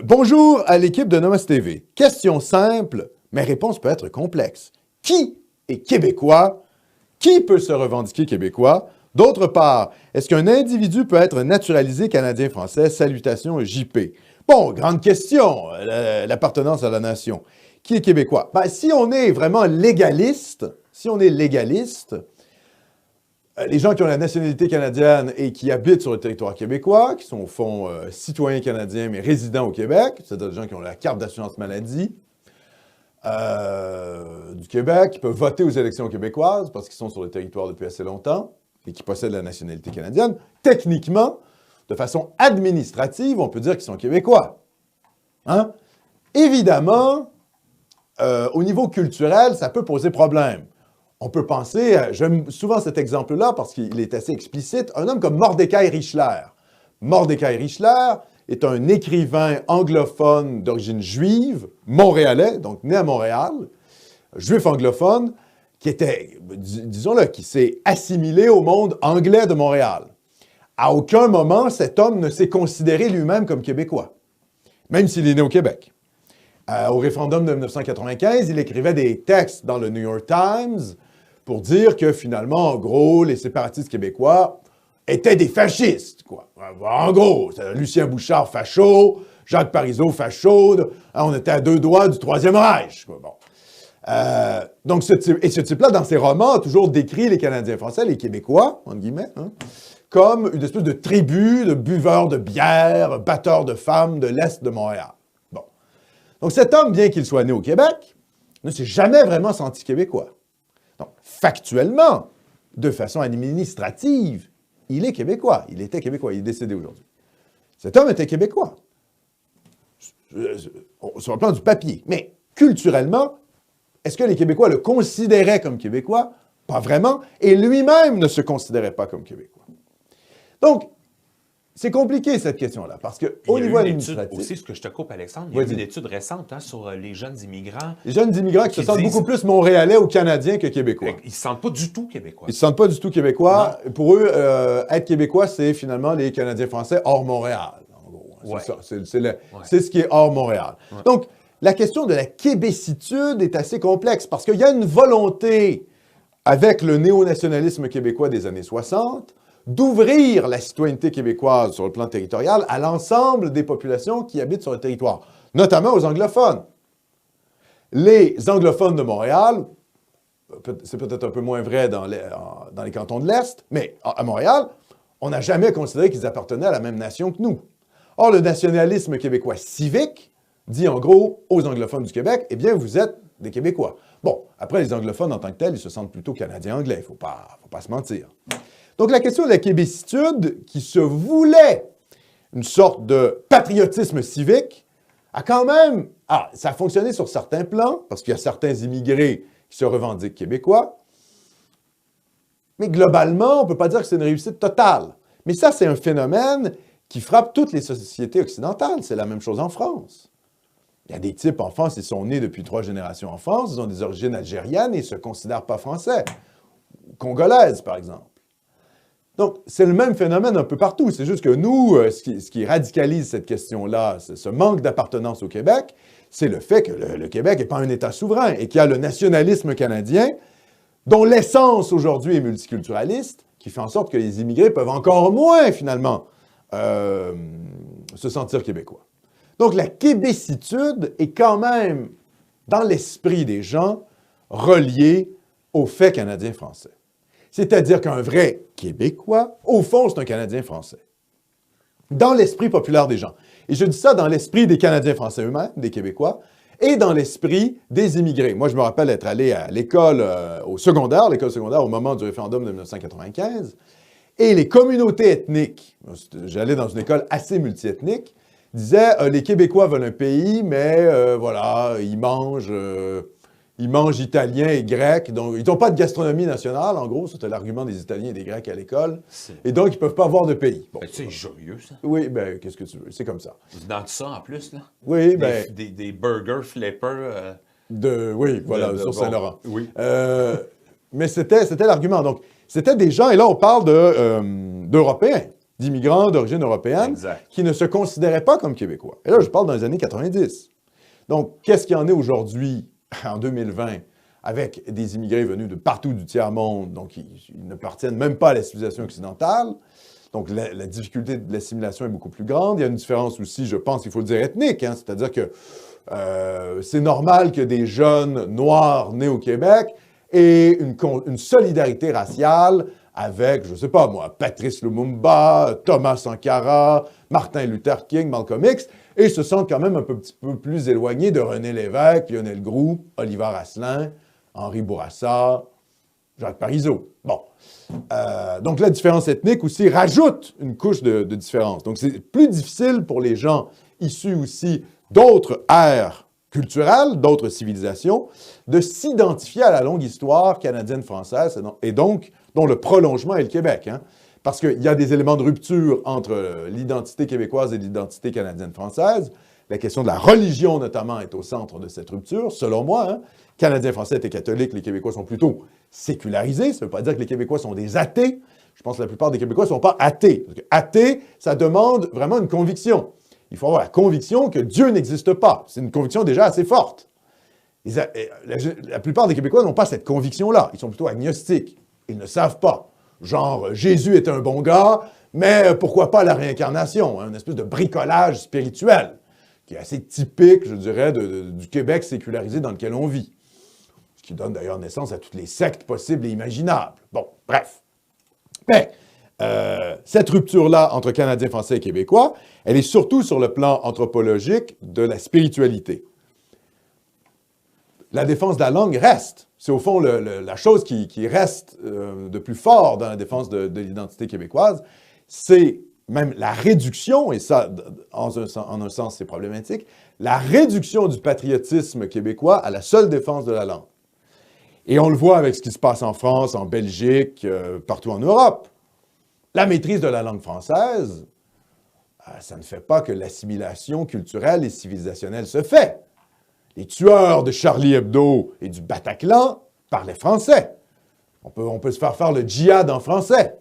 Bonjour à l'équipe de Nomos TV. Question simple, mais réponse peut être complexe. Qui est québécois? Qui peut se revendiquer québécois? D'autre part, est-ce qu'un individu peut être naturalisé canadien-français? Salutations JP. Bon, grande question, l'appartenance à la nation. Qui est québécois? Ben, si on est vraiment légaliste, les gens qui ont la nationalité canadienne et qui habitent sur le territoire québécois, qui sont au fond citoyens canadiens mais résidents au Québec, c'est-à-dire des gens qui ont la carte d'assurance maladie du Québec, qui peuvent voter aux élections québécoises parce qu'ils sont sur le territoire depuis assez longtemps et qui possèdent la nationalité canadienne, techniquement, de façon administrative, on peut dire qu'ils sont québécois. Hein? Évidemment, au niveau culturel, ça peut poser problème. On peut penser, j'aime souvent cet exemple-là parce qu'il est assez explicite, un homme comme Mordecai Richler. Mordecai Richler est un écrivain anglophone d'origine juive, montréalais, donc né à Montréal, juif anglophone, qui était, disons-le, qui s'est assimilé au monde anglais de Montréal. À aucun moment, cet homme ne s'est considéré lui-même comme québécois, même s'il est né au Québec. Au référendum de 1995, il écrivait des textes dans le New York Times pour dire que finalement, en gros, les séparatistes québécois étaient des fascistes, quoi. En gros, Lucien Bouchard, facho, Jacques Parizeau, facho, on était à 2 doigts du Troisième Reich, quoi. Bon. Donc, ce type-là, dans ses romans, a toujours décrit les Canadiens français, les Québécois, entre guillemets, hein, comme une espèce de tribu de buveurs de bière, batteurs de femmes de l'Est de Montréal. Bon. Donc, cet homme, bien qu'il soit né au Québec, ne s'est jamais vraiment senti québécois. Donc, factuellement, de façon administrative, il est québécois. Il était québécois. Il est décédé aujourd'hui. Cet homme était québécois. Sur le plan du papier. Mais culturellement, est-ce que les Québécois le considéraient comme québécois? Pas vraiment. Et lui-même ne se considérait pas comme québécois. Donc, c'est compliqué, cette question-là, parce qu'au niveau administratif... aussi, ce que je te coupe, Alexandre, il y a eu une étude récente sur les jeunes immigrants. Les jeunes immigrants qui se sentent beaucoup plus montréalais ou canadiens que québécois. Ils ne se sentent pas du tout québécois. Ils ne se sentent pas du tout québécois. Non. Pour eux, être québécois, c'est finalement les Canadiens français hors Montréal. En gros. Ouais. C'est ça. C'est ce qui est hors Montréal. Ouais. Donc, la question de la québécitude est assez complexe parce qu'il y a une volonté, avec le néo-nationalisme québécois des années 60, d'ouvrir la citoyenneté québécoise sur le plan territorial à l'ensemble des populations qui habitent sur le territoire, notamment aux anglophones. Les anglophones de Montréal, c'est peut-être un peu moins vrai dans les cantons de l'Est, mais à Montréal, on n'a jamais considéré qu'ils appartenaient à la même nation que nous. Or, le nationalisme québécois civique dit en gros aux anglophones du Québec, eh bien, vous êtes des Québécois. Bon, après, les anglophones en tant que tels, ils se sentent plutôt canadiens-anglais, il ne faut pas se mentir. Donc, la question de la québécitude, qui se voulait une sorte de patriotisme civique, a quand même... Ah, ça a fonctionné sur certains plans, parce qu'il y a certains immigrés qui se revendiquent québécois, mais globalement, on ne peut pas dire que c'est une réussite totale. Mais ça, c'est un phénomène qui frappe toutes les sociétés occidentales. C'est la même chose en France. Il y a des types en France, ils sont nés depuis 3 générations en France, ils ont des origines algériennes et ils ne se considèrent pas français. Congolaises, par exemple. Donc, c'est le même phénomène un peu partout. C'est juste que nous, ce qui radicalise cette question-là, ce manque d'appartenance au Québec, c'est le fait que le Québec n'est pas un État souverain et qu'il y a le nationalisme canadien, dont l'essence aujourd'hui est multiculturaliste, qui fait en sorte que les immigrés peuvent encore moins, finalement, se sentir québécois. Donc, la québécitude est quand même, dans l'esprit des gens, reliée au fait canadien-français. C'est-à-dire qu'un vrai Québécois, au fond, c'est un Canadien français. Dans l'esprit populaire des gens. Et je dis ça dans l'esprit des Canadiens français eux-mêmes, des Québécois, et dans l'esprit des immigrés. Moi, je me rappelle être allé à l'école, l'école secondaire, au moment du référendum de 1995, et les communautés ethniques, j'allais dans une école assez multiethnique, disaient les Québécois veulent un pays, mais voilà, ils mangent italien et grec, donc ils n'ont pas de gastronomie nationale, en gros, c'était l'argument des Italiens et des Grecs à l'école, et donc ils ne peuvent pas avoir de pays. Bon. C'est joyeux, ça. Oui, bien, qu'est-ce que tu veux, c'est comme ça. Dans tout ça, en plus, là? Oui, bien... Des burgers flippers... Oui, voilà, sur Saint-Laurent. Oui. Mais c'était l'argument. Donc, c'était des gens, et là, on parle d'Européens, d'immigrants d'origine européenne qui ne se considéraient pas comme Québécois. Et là, je parle dans les années 90. Donc, qu'est-ce qu'il y en est aujourd'hui, en 2020, avec des immigrés venus de partout du tiers-monde, donc ils n'appartiennent même pas à la civilisation occidentale. Donc, la difficulté de l'assimilation est beaucoup plus grande. Il y a une différence aussi, je pense, il faut le dire, ethnique. Hein, c'est-à-dire que c'est normal que des jeunes noirs nés au Québec aient une solidarité raciale avec, je ne sais pas moi, Patrice Lumumba, Thomas Sankara, Martin Luther King, Malcolm X, et se sentent quand même un petit peu plus éloignés de René Lévesque, Lionel Groulx, Oliver Asselin, Henri Bourassa, Jacques Parizeau. Bon. Donc, la différence ethnique aussi rajoute une couche de différence. Donc, c'est plus difficile pour les gens issus aussi d'autres ères culturelles, d'autres civilisations, de s'identifier à la longue histoire canadienne-française et donc dont le prolongement est le Québec. Hein? Parce qu'il y a des éléments de rupture entre l'identité québécoise et l'identité canadienne-française. La question de la religion, notamment, est au centre de cette rupture, selon moi. Hein? Canadiens-Français étaient catholiques, les Québécois sont plutôt sécularisés. Ça ne veut pas dire que les Québécois sont des athées. Je pense que la plupart des Québécois ne sont pas athées. Parce que athée, ça demande vraiment une conviction. Il faut avoir la conviction que Dieu n'existe pas. C'est une conviction déjà assez forte. La plupart des Québécois n'ont pas cette conviction-là. Ils sont plutôt agnostiques. Ils ne savent pas. Genre, Jésus est un bon gars, mais pourquoi pas la réincarnation? Hein? Une espèce de bricolage spirituel qui est assez typique, je dirais, du Québec sécularisé dans lequel on vit. Ce qui donne d'ailleurs naissance à toutes les sectes possibles et imaginables. Bon, bref. Mais cette rupture-là entre Canadiens, Français et Québécois, elle est surtout sur le plan anthropologique de la spiritualité. La défense de la langue reste. C'est au fond la chose qui reste de plus fort dans la défense de l'identité québécoise. C'est même la réduction, et ça, en un sens, c'est problématique, la réduction du patriotisme québécois à la seule défense de la langue. Et on le voit avec ce qui se passe en France, en Belgique, partout en Europe. La maîtrise de la langue française, ça ne fait pas que l'assimilation culturelle et civilisationnelle se fait. Les tueurs de Charlie Hebdo et du Bataclan parlaient français. On peut se faire le djihad en français.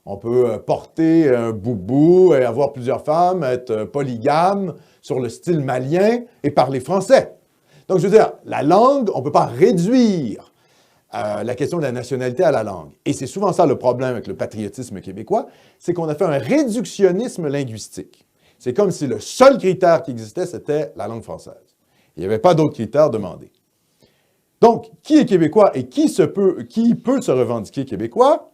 On peut porter un boubou et avoir plusieurs femmes, être polygame sur le style malien et parler français. Donc, je veux dire, la langue, on ne peut pas réduire la question de la nationalité à la langue. Et c'est souvent ça le problème avec le patriotisme québécois, c'est qu'on a fait un réductionnisme linguistique. C'est comme si le seul critère qui existait, c'était la langue française. Il n'y avait pas d'autres critères demandés. Donc, qui est québécois et qui peut se revendiquer québécois?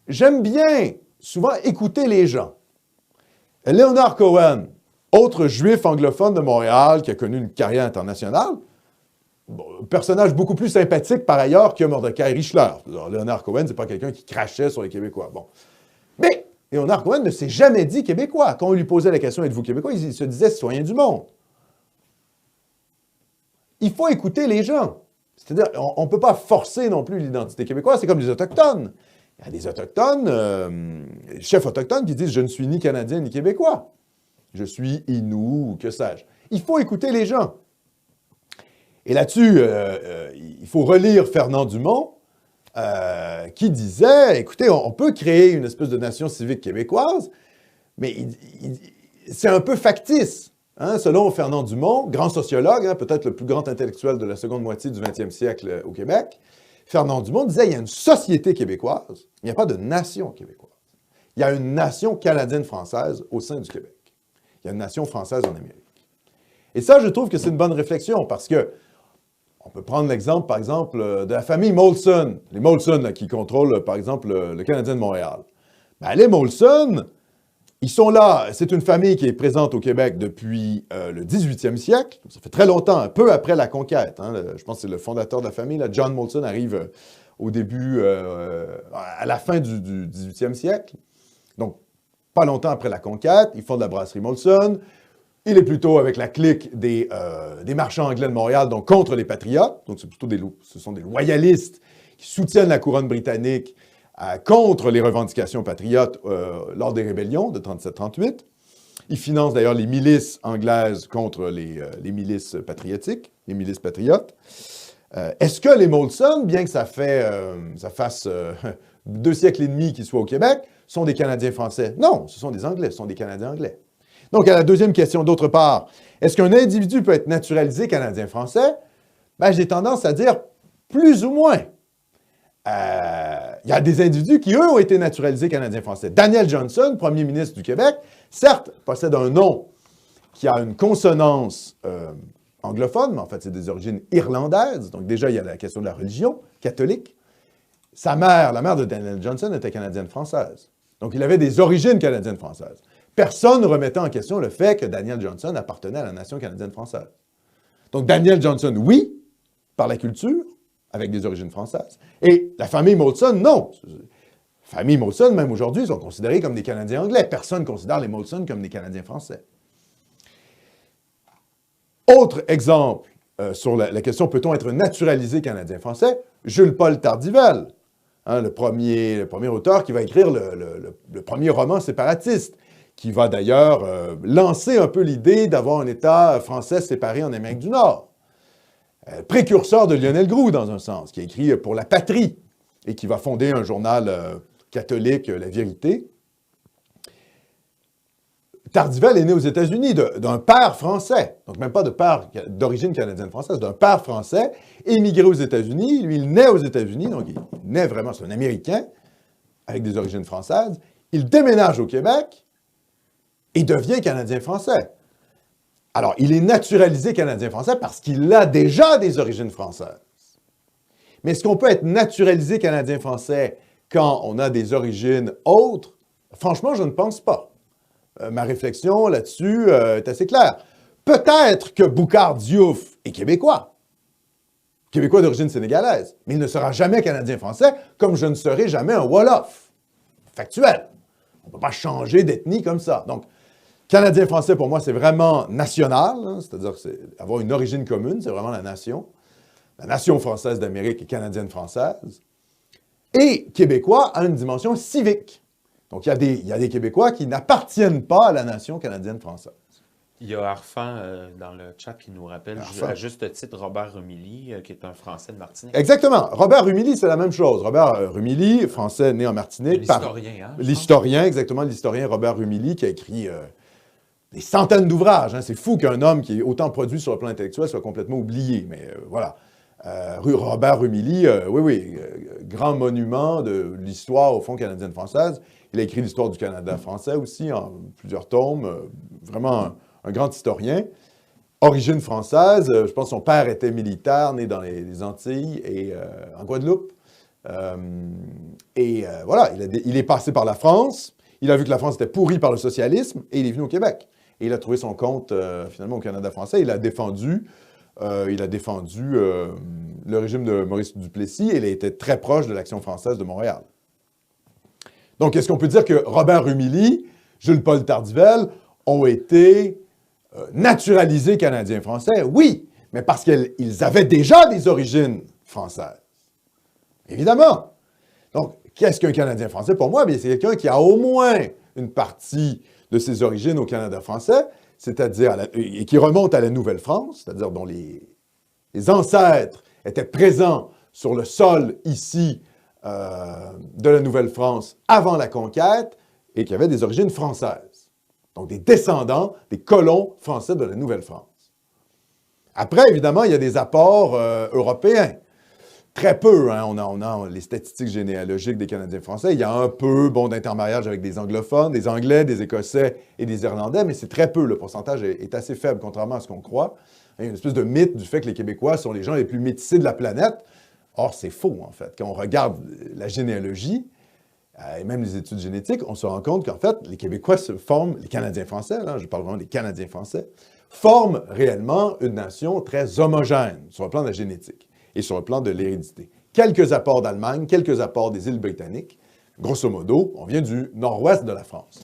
J'aime bien souvent écouter les gens. Leonard Cohen, autre juif anglophone de Montréal qui a connu une carrière internationale, personnage beaucoup plus sympathique par ailleurs que Mordecai Richler. Alors, Leonard Cohen, c'est pas quelqu'un qui crachait sur les Québécois. Bon. Mais Leonard Cohen ne s'est jamais dit québécois. Quand on lui posait la question « Êtes-vous québécois? » il se disait « Citoyen du monde ». Il faut écouter les gens. C'est-à-dire, on ne peut pas forcer non plus l'identité québécoise. C'est comme les Autochtones. Il y a des Autochtones, chefs autochtones qui disent « Je ne suis ni Canadien ni Québécois. Je suis Innu ou que sais-je. » Il faut écouter les gens. Et là-dessus, il faut relire Fernand Dumont, qui disait « Écoutez, on peut créer une espèce de nation civique québécoise, mais c'est un peu factice. » Hein, selon Fernand Dumont, grand sociologue, hein, peut-être le plus grand intellectuel de la seconde moitié du 20e siècle au Québec, Fernand Dumont disait il y a une société québécoise, il n'y a pas de nation québécoise. Il y a une nation canadienne-française au sein du Québec. Il y a une nation française en Amérique. Et ça, je trouve que c'est une bonne réflexion parce que on peut prendre l'exemple, par exemple, de la famille Molson. Les Molson là, qui contrôlent, par exemple, le Canadien de Montréal. Ben, les Molson, ils sont là. C'est une famille qui est présente au Québec depuis le 18e siècle. Ça fait très longtemps, un peu après la conquête. Hein. Je pense que c'est le fondateur de la famille. Là, John Molson arrive au début, à la fin du 18e siècle. Donc, pas longtemps après la conquête, ils fondent la brasserie Molson. Il est plutôt avec la clique des marchands anglais de Montréal, donc contre les patriotes. Donc, ce sont des loyalistes qui soutiennent la couronne britannique contre les revendications patriotes lors des rébellions de 37-38. Il finance d'ailleurs les milices anglaises contre les milices patriotiques, les milices patriotes. Est-ce que les Molson, bien que ça fasse 2 siècles et demi qui soient au Québec sont des Canadiens français. Non, ce sont des Anglais, ce sont des Canadiens anglais. Donc, à la deuxième question, d'autre part, est-ce qu'un individu peut être naturalisé Canadien-Français? Ben, j'ai tendance à dire plus ou moins. Il y a des individus qui, eux, ont été naturalisés Canadiens-Français. Daniel Johnson, premier ministre du Québec, certes, possède un nom qui a une consonance anglophone, mais en fait, c'est des origines irlandaises. Donc, déjà, il y a la question de la religion catholique. Sa mère, la mère de Daniel Johnson, était canadienne-française. Donc, il avait des origines canadiennes-françaises. Personne ne remettait en question le fait que Daniel Johnson appartenait à la nation canadienne-française. Donc, Daniel Johnson, oui, par la culture, avec des origines françaises. Et la famille Molson, non. La famille Molson, même aujourd'hui, sont considérés comme des Canadiens anglais. Personne ne considère les Molson comme des Canadiens français. Autre exemple sur la question « Peut-on être naturalisé Canadien-Français » ? Jules-Paul Tardivelle, le premier auteur qui va écrire le premier roman séparatiste, qui va d'ailleurs lancer un peu l'idée d'avoir un État français séparé en Amérique du Nord. Précurseur de Lionel Groulx, dans un sens, qui a écrit pour La Patrie et qui va fonder un journal catholique, La Vérité. Tardivelle est né aux États-Unis d'un père français, donc même pas de père d'origine canadienne-française, d'un père français, émigré aux États-Unis. Lui, il naît aux États-Unis, donc il naît vraiment, c'est un Américain, avec des origines françaises. Il déménage au Québec et devient Canadien-français. Alors, il est naturalisé Canadien-français parce qu'il a déjà des origines françaises. Mais est-ce qu'on peut être naturalisé Canadien-français quand on a des origines autres? Franchement, je ne pense pas. Ma réflexion là-dessus est assez claire. Peut-être que Boucard Diouf est québécois. Québécois d'origine sénégalaise. Mais il ne sera jamais Canadien-français comme je ne serai jamais un Wolof. Factuel. On ne peut pas changer d'ethnie comme ça. Donc, Canadien-français, pour moi, c'est vraiment national, hein, c'est-à-dire avoir une origine commune, c'est vraiment la nation. La nation française d'Amérique est canadienne-française. Et Québécois a une dimension civique. Donc, il y a des Québécois qui n'appartiennent pas à la nation canadienne-française. Il y a Arfan dans le chat qui nous rappelle, à juste titre, Robert Rumilly, qui est un Français de Martinique. Exactement. Robert Rumilly, c'est la même chose. Robert Rumilly, Français né en Martinique. L'historien, hein? L'historien, exactement, l'historien Robert Rumilly, qui a écrit des centaines d'ouvrages. Hein. C'est fou qu'un homme qui est autant produit sur le plan intellectuel soit complètement oublié, mais voilà. Robert Rumilly, grand monument de l'histoire, au fond, canadienne-française. Il a écrit l'histoire du Canada français aussi, en plusieurs tomes. Vraiment un grand historien. Origine française, je pense que son père était militaire, né dans les Antilles et en Guadeloupe. Voilà, il est passé par la France. Il a vu que la France était pourrie par le socialisme et il est venu au Québec. Et il a trouvé son compte, finalement, au Canada français. Il a défendu le régime de Maurice Duplessis et il a été très proche de l'Action française de Montréal. Donc, est-ce qu'on peut dire que Robert Rumilly, Jules-Paul Tardivelle ont été naturalisés Canadiens-Français? Oui, mais parce qu'ils avaient déjà des origines françaises. Évidemment. Donc, qu'est-ce qu'un Canadien-Français? Pour moi, bien, c'est quelqu'un qui a au moins une partie de ses origines au Canada français, c'est-à-dire et qui remonte à la Nouvelle-France, c'est-à-dire dont les ancêtres étaient présents sur le sol ici de la Nouvelle-France avant la conquête et qui avaient des origines françaises. Donc des descendants, des colons français de la Nouvelle-France. Après, évidemment, il y a des apports européens. Très peu, hein. On a les statistiques généalogiques des Canadiens français. Il y a un peu d'intermariage avec des anglophones, des Anglais, des Écossais et des Irlandais, mais c'est très peu. Le pourcentage est assez faible, contrairement à ce qu'on croit. Il y a une espèce de mythe du fait que les Québécois sont les gens les plus métissés de la planète. Or, c'est faux, en fait. Quand on regarde la généalogie et même les études génétiques, on se rend compte qu'en fait, les Québécois se forment, les Canadiens français, là, je parle vraiment des Canadiens français, forment réellement une nation très homogène sur le plan de la génétique et sur le plan de l'hérédité. Quelques apports d'Allemagne, quelques apports des îles britanniques. Grosso modo, on vient du nord-ouest de la France.